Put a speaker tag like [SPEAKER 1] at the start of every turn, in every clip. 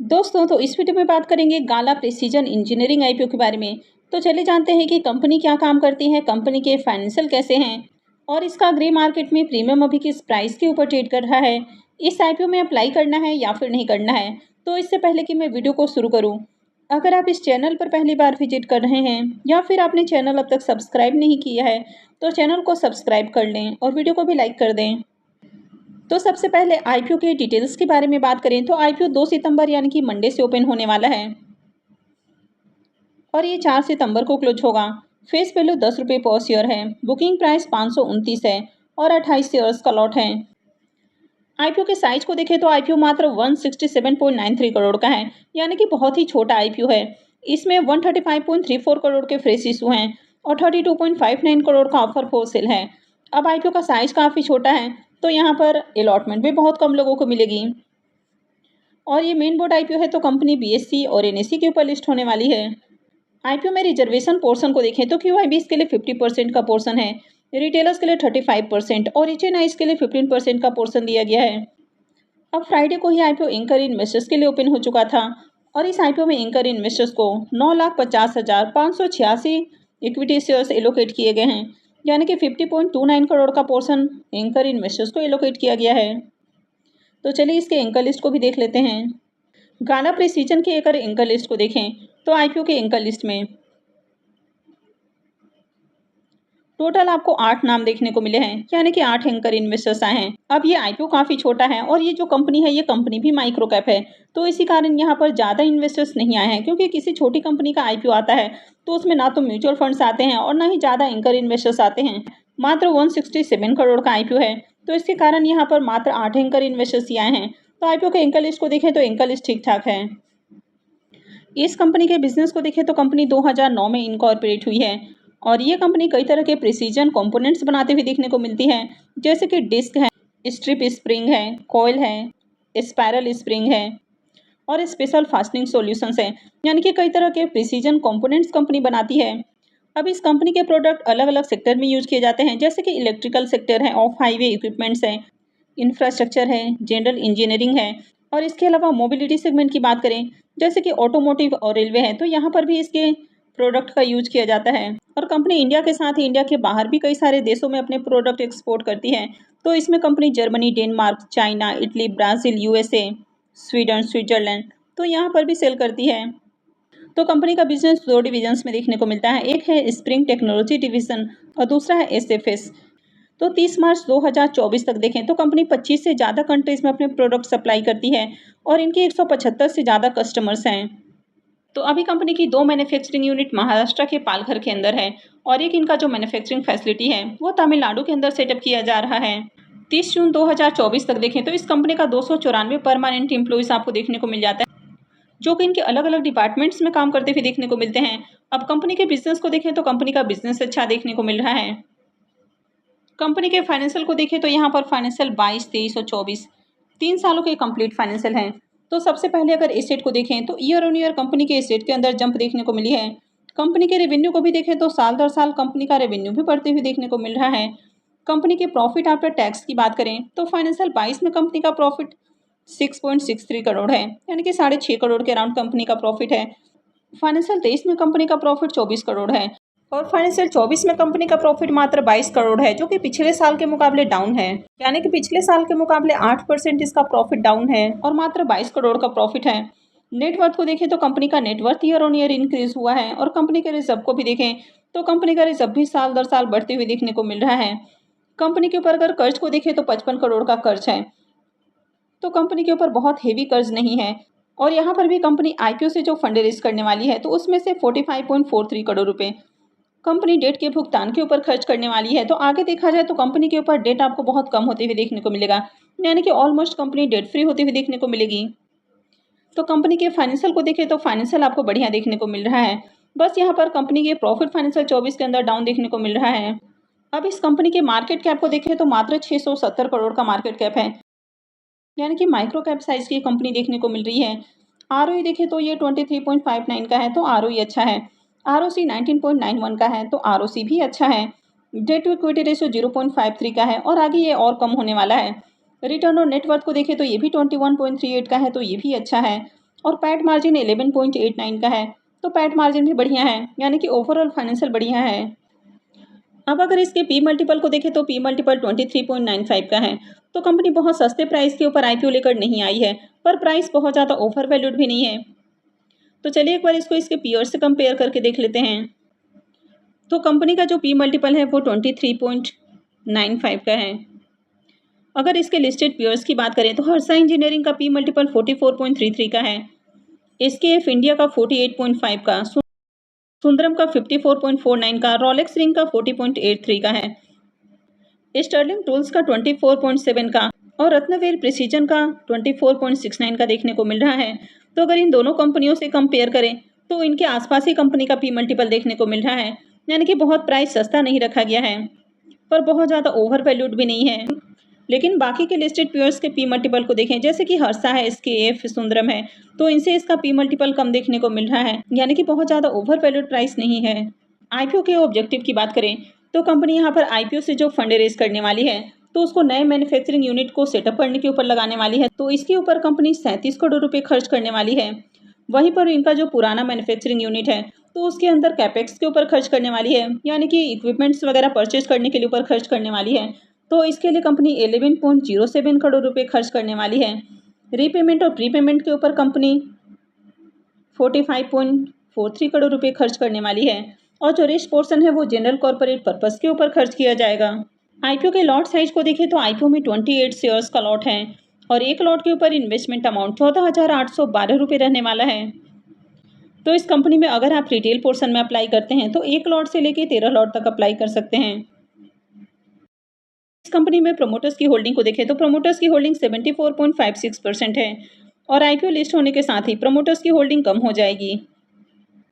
[SPEAKER 1] दोस्तों तो इस वीडियो में बात करेंगे गाला प्रिसीजन इंजीनियरिंग आईपीओ के बारे में। तो चलिए जानते हैं कि कंपनी क्या काम करती है, कंपनी के फाइनेंशियल कैसे हैं और इसका ग्रे मार्केट में प्रीमियम अभी किस प्राइस के ऊपर ट्रेड कर रहा है। इस आईपीओ में अप्लाई करना है या फिर नहीं करना है। तो इससे पहले कि मैं वीडियो को शुरू करूँ, अगर आप इस चैनल पर पहली बार विजिट कर रहे हैं या फिर आपने चैनल अब तक सब्सक्राइब नहीं किया है तो चैनल को सब्सक्राइब कर लें और वीडियो को भी लाइक कर दें। तो सबसे पहले आईपीओ के डिटेल्स के बारे में बात करें तो आईपीओ 2 सितंबर यानी कि मंडे से ओपन होने वाला है और ये 4 सितंबर को क्लोज होगा। फेस वैल्यू 10 रुपये पर शेयर है। बुकिंग प्राइस 529 है और 28 शेयर्स का लॉट है। आईपीओ के साइज को देखें तो आईपीओ मात्र 167.93 करोड़ का है, यानी कि बहुत ही छोटा आईपीओ है। इसमें 135.34 करोड़ के फ्रेश इशू हैं और 32.59 करोड़ का ऑफर फॉर सेल है। अब आईपीओ का साइज काफ़ी छोटा है तो यहाँ पर अलॉटमेंट भी बहुत कम लोगों को मिलेगी और ये मेन बोर्ड आईपीओ है तो कंपनी बीएससी और एनएससी के ऊपर लिस्ट होने वाली है। आईपीओ में रिजर्वेशन पोर्शन को देखें तो क्यूआईबीएस के लिए 50% का पोर्शन है, रिटेलर्स के लिए 35% और एचएनआईज के लिए 15% का पोर्शन दिया गया है। अब फ्राइडे को ही आईपीओ एंकर इन्वेस्टर्स के लिए ओपन हो चुका था और इस आईपीओ में एंकर इन्वेस्टर्स को 9,50,586 इक्विटी शेयर्स एलोकेट किए गए हैं, यानी कि 50.29 करोड़ का पोर्शन एंकर इन्वेस्टर्स को एलोकेट किया गया है। तो चलिए इसके एंकर लिस्ट को भी देख लेते हैं। गाला प्रिसीजन के अगर एंकर लिस्ट को देखें तो आईपीओ के एंकर लिस्ट में टोटल आपको 8 नाम देखने को मिले हैं, यानी कि 8 एंकर इन्वेस्टर्स आए हैं। अब ये आईपीओ काफ़ी छोटा है और ये जो कंपनी है ये कंपनी भी माइक्रो कैप है, तो इसी कारण यहाँ पर ज़्यादा इन्वेस्टर्स नहीं आए हैं, क्योंकि किसी छोटी कंपनी का आईपीओ आता है तो उसमें ना तो म्यूचुअल फंड्स आते हैं और ना ही ज़्यादा एंकर इन्वेस्टर्स आते हैं। मात्र 167 करोड़ का आईपीओ है तो इसके कारण यहाँ पर मात्र 8 एंकर इन्वेस्टर्स ही आए हैं। तो आईपीओ के एंकर लिस्ट को देखें तो एंकर लिस्ट ठीक ठाक है। इस कंपनी के बिजनेस को देखें तो कंपनी 2009 में इनकॉर्पोरेट हुई है और ये कंपनी कई तरह के प्रिसीजन कंपोनेंट्स बनाते हुए देखने को मिलती है, जैसे कि डिस्क है, स्ट्रिप स्प्रिंग है, कॉइल है, स्पाइरल स्प्रिंग है और स्पेशल फास्टनिंग सॉल्यूशंस है, यानी कि कई तरह के प्रिसीजन कंपोनेंट्स कंपनी बनाती है। अब इस कंपनी के प्रोडक्ट अलग अलग सेक्टर में यूज किए जाते हैं, जैसे कि इलेक्ट्रिकल सेक्टर है, ऑफ हाईवे इक्विपमेंट्स है, इंफ्रास्ट्रक्चर है, जनरल इंजीनियरिंग है और इसके अलावा मोबिलिटी सेगमेंट की बात करें जैसे कि ऑटोमोटिव और रेलवे है तो यहाँ पर भी इसके प्रोडक्ट का यूज किया जाता है। और कंपनी इंडिया के साथ ही इंडिया के बाहर भी कई सारे देशों में अपने प्रोडक्ट एक्सपोर्ट करती है, तो इसमें company Germany, Denmark, China, Italy, Brazil, USA, Sweden, Switzerland तो यहाँ पर भी सेल करती है। तो कंपनी का बिजनेस 2 डिविजन्स में देखने को मिलता है, एक है स्प्रिंग टेक्नोलॉजी डिवीजन और दूसरा है एसएफएस। तो 30 मार्च 2024 तक देखें तो कंपनी 25 से ज़्यादा कंट्रीज़ में अपने प्रोडक्ट सप्लाई करती है और इनके 175 से ज़्यादा कस्टमर्स हैं। तो अभी कंपनी की 2 मैन्युफैक्चरिंग यूनिट महाराष्ट्र के पालघर के अंदर है और एक इनका जो मैन्युफैक्चरिंग फैसिलिटी है वो तमिलनाडु के अंदर सेटअप किया जा रहा है। 30 जून 2024 तक देखें तो इस कंपनी का 294 परमानेंट एम्प्लॉइज आपको देखने को मिल जाता है, जो कि इनके अलग अलग डिपार्टमेंट्स में काम करते हुए देखने को मिलते हैं। अब कंपनी के बिजनेस को देखें तो कंपनी का बिजनेस अच्छा देखने को मिल रहा है। कंपनी के फाइनेंशियल को देखें तो यहाँ पर फाइनेंशियल 22, 23 और 24 3 सालों के कंप्लीट फाइनेंशियल हैं। तो सबसे पहले अगर एसेट को देखें तो ईयर ऑन ईयर कंपनी के एसेट के अंदर जंप देखने को मिली है। कंपनी के रेवेन्यू को भी देखें तो साल दर साल कंपनी का रेवेन्यू भी बढ़ते हुए देखने को मिल रहा है। कंपनी के प्रॉफिट आफ्टर टैक्स की बात करें तो फाइनेंशियल 22 में कंपनी का प्रॉफिट 6.63 करोड़ है, यानी कि 6.5 करोड़ के अराउंड कंपनी का प्रॉफिट है। फाइनेंशियल 23 में कंपनी का प्रॉफिट 24 करोड़ है और फाइनेंशियल 24 में कंपनी का प्रॉफिट मात्र 22 करोड़ है, जो कि पिछले साल के मुकाबले डाउन है, यानी कि पिछले साल के मुकाबले 8% इसका प्रॉफिट डाउन है और मात्र 22 करोड़ का प्रॉफिट है। नेटवर्थ को देखें तो कंपनी का net worth year on year increase हुआ है और कंपनी के रिजर्व को भी देखें तो कंपनी का रिजर्व भी साल दर साल बढ़ते हुए देखने को मिल रहा है। कंपनी के ऊपर अगर कर्ज को देखें तो 55 करोड़ का कर्ज है, तो कंपनी के ऊपर बहुत हेवी कर्ज नहीं है और यहाँ पर भी कंपनी आईपीओ से जो फंड रेज करने वाली है तो उसमें से 45.43 करोड़ रुपए कंपनी डेट के भुगतान के ऊपर खर्च करने वाली है। तो आगे देखा जाए तो कंपनी के ऊपर डेट आपको बहुत कम होते हुए देखने को मिलेगा, यानी कि ऑलमोस्ट कंपनी डेट फ्री होती हुई देखने को मिलेगी। तो कंपनी के फाइनेंशियल को देखें तो फाइनेंशियल आपको बढ़िया देखने को मिल रहा है, बस यहाँ पर कंपनी के प्रॉफिट फाइनेंशियल 24 के अंदर डाउन देखने को मिल रहा है। अब इस कंपनी के मार्केट कैप को देखें तो मात्र 670 करोड़ का मार्केट कैप है, यानी कि माइक्रो कैप साइज की कंपनी देखने को मिल रही है। आरओई देखें तो ये 23.59 का है तो आरओई अच्छा है। आरओसी 19.91 का है तो आरओसी भी अच्छा है। डेट टू इक्विटी रेशियो 0.53 का है और आगे ये और कम होने वाला है। रिटर्न ऑन नेटवर्थ को देखें तो ये भी 21.38 का है तो ये भी अच्छा है। और पैट मार्जिन 11.89 का है। तो पैट मार्जिन भी बढ़िया है, यानी कि ओवरऑल फाइनेंशियल बढ़िया है। अब अगर इसके पी मल्टीपल को देखें तो पी मल्टीपल 23.95 का है। तो कंपनी बहुत सस्ते प्राइस के ऊपर आईपीओ लेकर नहीं आई है, पर प्राइस बहुत ज़्यादा ओवर वैल्यूड भी नहीं है। तो चलिए एक बार इसको इसके पीयर से कंपेयर करके देख लेते हैं। तो कंपनी का जो पी मल्टीपल है वो 23.95 का है। अगर इसके लिस्टेड पीयर्स की बात करें तो हर्षा इंजीनियरिंग का पी मल्टीपल 44.33 का है, एसकेएफ इंडिया का 48.5 का, सुंदरम का 54.49 का, रोलेक्स रिंग का 40.83 का है, स्टर्लिंग टूल्स का 24.7 का और रत्नवेल प्रिसीजन का 24.69 का देखने को मिल रहा है। तो अगर इन दोनों कंपनियों से कंपेयर करें तो इनके आसपास ही कंपनी का पी मल्टीपल देखने को मिल रहा है, यानी कि बहुत प्राइस सस्ता नहीं रखा गया है, पर बहुत ज़्यादा ओवर वैल्यूड भी नहीं है। लेकिन बाकी के लिस्टेड पेयर्स के पी मल्टीपल को देखें, जैसे कि हर्षा है, एसकेएफ, सुंदरम है, तो इनसे इसका पी मल्टीपल कम देखने को मिल रहा है, यानी कि बहुत ज़्यादा ओवर वैल्यूड प्राइस नहीं है। आईपीओ के ऑब्जेक्टिव की बात करें तो कंपनी यहाँ पर आईपीओ से जो फंड रेज करने वाली है तो उसको नए मैन्युफैक्चरिंग यूनिट को सेटअप करने के ऊपर लगाने वाली है। तो इसके ऊपर कंपनी 37 करोड़ रुपए खर्च करने वाली है। वहीं पर इनका जो पुराना मैन्युफैक्चरिंग यूनिट है तो उसके अंदर कैपेक्स के ऊपर खर्च करने वाली है, यानी कि इक्विपमेंट्स वगैरह परचेज करने के लिए ऊपर खर्च करने वाली है। तो इसके लिए कंपनी 11.07 करोड़ रुपए खर्च करने वाली है। रीपेमेंट और प्रीपेमेंट के ऊपर कंपनी 45.43 करोड़ रुपए खर्च करने वाली है और जो रेस्ट पोर्शन है वो जनरल कॉर्पोरेट पर्पस के ऊपर खर्च किया जाएगा। आईपीओ के लॉट साइज को देखें तो आईपीओ में 28 शेयर्स का लॉट है और एक लॉट के ऊपर इन्वेस्टमेंट अमाउंट 14,812 रुपये रहने वाला है। तो इस कंपनी में अगर आप रिटेल पोर्शन में अप्लाई करते हैं तो एक लॉट से लेके 13 लॉट तक अप्लाई कर सकते हैं। इस कंपनी में प्रमोटर्स की होल्डिंग को देखें तो प्रमोटर्स की होल्डिंग 74.56% है और आईपीओ लिस्ट होने के साथ ही प्रमोटर्स की होल्डिंग कम हो जाएगी।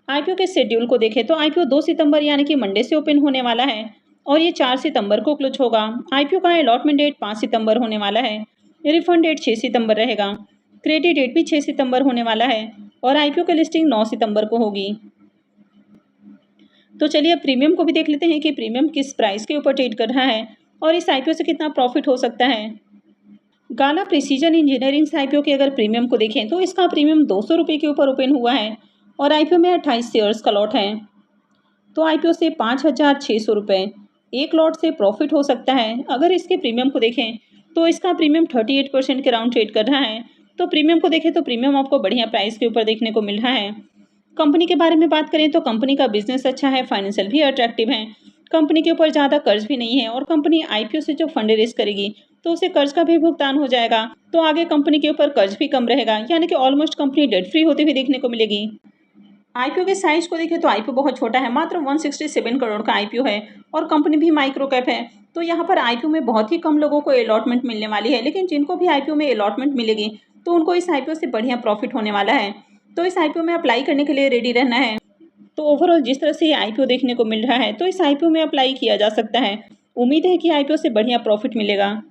[SPEAKER 1] आईपीओ के शेड्यूल को देखें तो आईपीओ 2 सितंबर यानी कि मंडे से ओपन होने वाला है और ये 4 सितंबर को क्लोज होगा। आईपीओ का अलॉटमेंट डेट 5 सितंबर होने वाला है, रिफंड डेट 6 सितंबर रहेगा, क्रेडिट डेट भी 6 सितंबर होने वाला है और आईपीओ की लिस्टिंग 9 सितंबर को होगी। तो चलिए अब प्रीमियम को भी देख लेते हैं कि प्रीमियम किस प्राइस के ऊपर ट्रेड कर रहा है और इस आईपीओ से कितना प्रॉफिट हो सकता है। गाला प्रिसीजन इंजीनियरिंग आईपीओ के अगर प्रीमियम को देखें तो इसका प्रीमियम 200 रुपये के ऊपर ओपन हुआ है और आईपीओ में 28 शेयर्स का लॉट है। तो आईपीओ से 5,600 रुपये एक लॉट से प्रॉफिट हो सकता है। अगर इसके प्रीमियम को देखें तो इसका प्रीमियम 38% के राउंड ट्रेड कर रहा है। तो प्रीमियम को देखें तो प्रीमियम आपको बढ़िया प्राइस के ऊपर देखने को मिल रहा है। कंपनी के बारे में बात करें तो कंपनी का बिजनेस अच्छा है, फाइनेंशियल भी अट्रैक्टिव है, कंपनी के ऊपर ज़्यादा कर्ज भी नहीं है और कंपनी आईपीओ से जो फंड रेज करेगी तो उसे कर्ज का भी भुगतान हो जाएगा। तो आगे कंपनी के ऊपर कर्ज भी कम रहेगा, यानी कि ऑलमोस्ट कंपनी डेट फ्री होती हुई देखने को मिलेगी। आईपीओ के साइज को देखें तो आईपीओ बहुत छोटा है, मात्र 167 करोड़ का आईपीओ है और कंपनी भी माइक्रो कैप है। तो यहाँ पर आईपीओ में बहुत ही कम लोगों को अलॉटमेंट मिलने वाली है, लेकिन जिनको भी आईपीओ में अलॉटमेंट मिलेगी तो उनको इस आईपीओ से बढ़िया प्रॉफिट होने वाला है। तो इस आईपीओ में अप्लाई करने के लिए रेडी रहना है। तो ओवरऑल जिस तरह से ये आईपीओ देखने को मिल रहा है तो इस आईपीओ में अप्लाई किया जा सकता है। उम्मीद है कि आईपीओ से बढ़िया प्रॉफिट मिलेगा।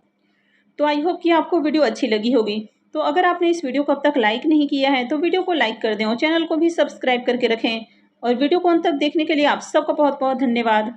[SPEAKER 1] तो आई होप कि आपको वीडियो अच्छी लगी होगी। तो अगर आपने इस वीडियो को अब तक लाइक नहीं किया है तो वीडियो को लाइक कर दें और चैनल को भी सब्सक्राइब करके रखें और वीडियो को अंत तक देखने के लिए आप सबका बहुत बहुत धन्यवाद।